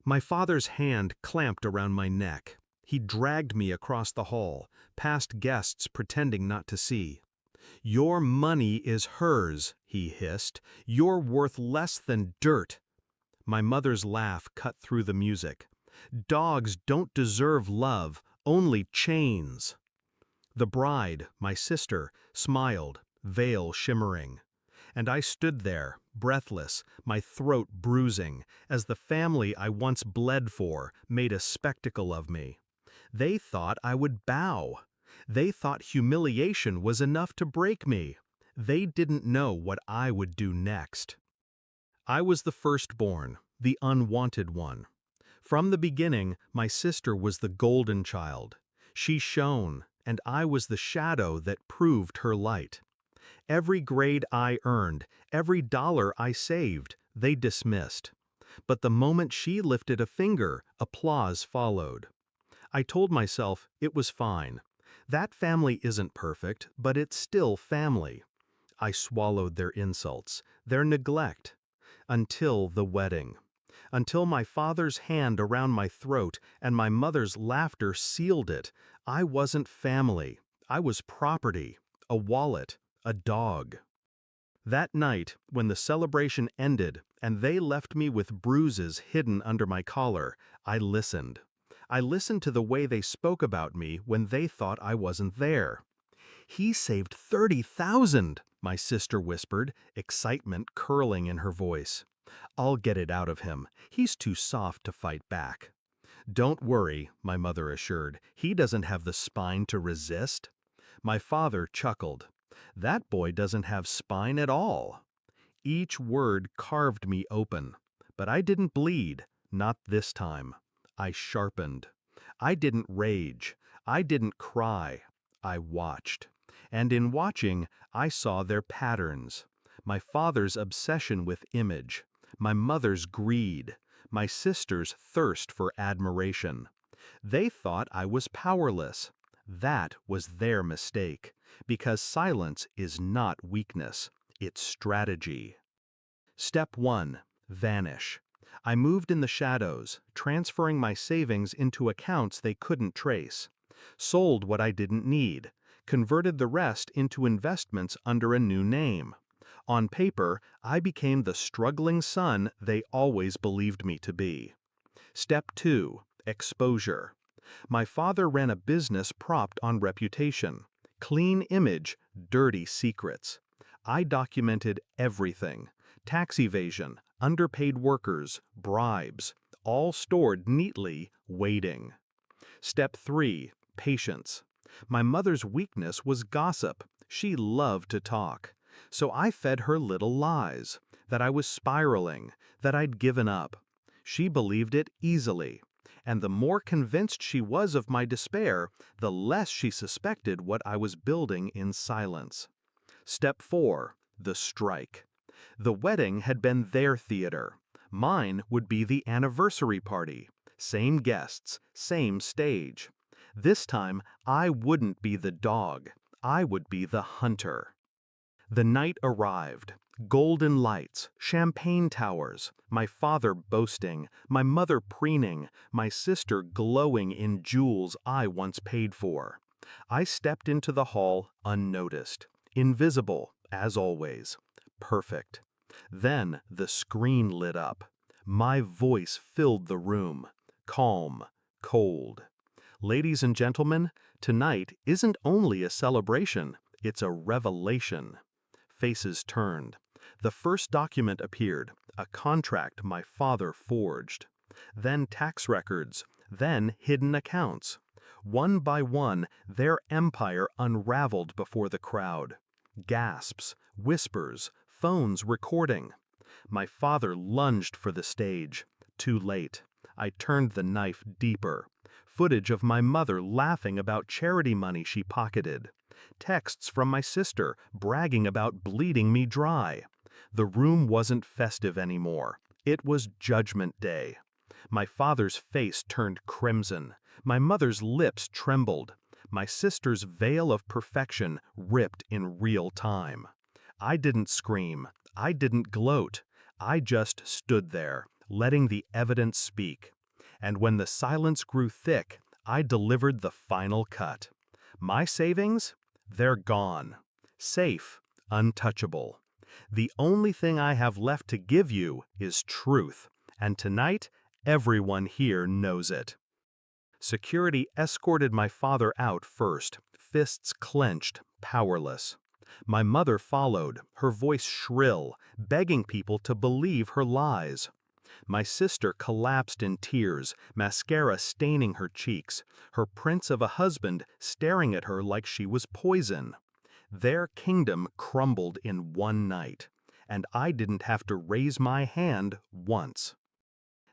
My father's hand clamped around my neck. He dragged me across the hall, past guests pretending not to see. "Your money is hers," he hissed. "You're worth less than dirt." My mother's laugh cut through the music. "Dogs don't deserve love, only chains." The bride, my sister, smiled, veil shimmering. And I stood there, breathless, my throat bruising, as the family I once bled for made a spectacle of me. They thought I would bow. They thought humiliation was enough to break me. They didn't know what I would do next. I was the firstborn, the unwanted one. From the beginning, my sister was the golden child. She shone, and I was the shadow that proved her light. Every grade I earned, every dollar I saved, they dismissed. But the moment she lifted a finger, applause followed. I told myself it was fine. That family isn't perfect, but it's still family. I swallowed their insults, their neglect. Until the wedding. Until my father's hand around my throat and my mother's laughter sealed it. I wasn't family. I was property, a wallet, a dog. That night, when the celebration ended and they left me with bruises hidden under my collar, I listened. I listened to the way they spoke about me when they thought I wasn't there. "He saved 30,000, my sister whispered, excitement curling in her voice. "I'll get it out of him. He's too soft to fight back." "Don't worry," my mother assured. "He doesn't have the spine to resist." My father chuckled. "That boy doesn't have spine at all." Each word carved me open. But I didn't bleed, not this time. I sharpened. I didn't rage. I didn't cry. I watched. And in watching, I saw their patterns. My father's obsession with image. My mother's greed. My sister's thirst for admiration. They thought I was powerless. That was their mistake, because silence is not weakness, it's strategy. Step 1. Vanish. I moved in the shadows, transferring my savings into accounts they couldn't trace. Sold what I didn't need, converted the rest into investments under a new name. On paper, I became the struggling son they always believed me to be. Step 2. Exposure. My father ran a business propped on reputation. Clean image, dirty secrets. I documented everything. Tax evasion, underpaid workers, bribes, all stored neatly, waiting. Step 3. Patience. My mother's weakness was gossip. She loved to talk. So I fed her little lies, that I was spiraling, that I'd given up. She believed it easily. And the more convinced she was of my despair, the less she suspected what I was building in silence. Step 4. The strike. The wedding had been their theater. Mine would be the anniversary party. Same guests, same stage. This time, I wouldn't be the dog. I would be the hunter. The night arrived. Golden lights, champagne towers, my father boasting, my mother preening, my sister glowing in jewels I once paid for. I stepped into the hall unnoticed, invisible, as always, perfect. Then the screen lit up. My voice filled the room, calm, cold. Ladies and gentlemen, tonight isn't only a celebration, it's a revelation. Faces turned. The first document appeared, a contract my father forged. Then tax records, then hidden accounts. One by one, their empire unraveled before the crowd. Gasps, whispers, phones recording. My father lunged for the stage. Too late. I turned the knife deeper. Footage of my mother laughing about charity money she pocketed. Texts from my sister bragging about bleeding me dry. The room wasn't festive anymore. It was Judgment Day. My father's face turned crimson. My mother's lips trembled. My sister's veil of perfection ripped in real time. I didn't scream. I didn't gloat. I just stood there, letting the evidence speak. And when the silence grew thick, I delivered the final cut. My savings? They're gone. Safe, untouchable. The only thing I have left to give you is truth, and tonight, everyone here knows it. Security escorted my father out first, fists clenched, powerless. My mother followed, her voice shrill, begging people to believe her lies. My sister collapsed in tears, mascara staining her cheeks, her prince of a husband staring at her like she was poison. Their kingdom crumbled in one night, and I didn't have to raise my hand once.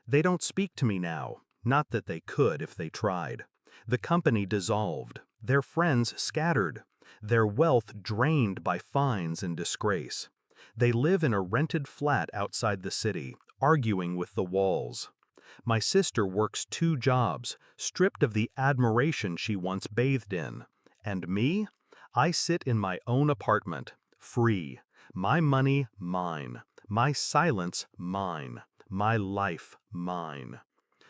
They don't speak to me now, not that they could if they tried. The company dissolved, their friends scattered, their wealth drained by fines and disgrace. They live in a rented flat outside the city, arguing with the walls. My sister works 2 jobs, stripped of the admiration she once bathed in. And me? I sit in my own apartment, free. My money, mine. My silence, mine. My life, mine.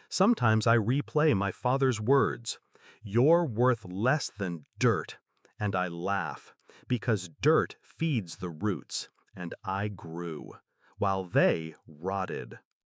Sometimes I replay my father's words, "You're worth less than dirt," and I laugh, because dirt feeds the roots, and I grew, while they rotted.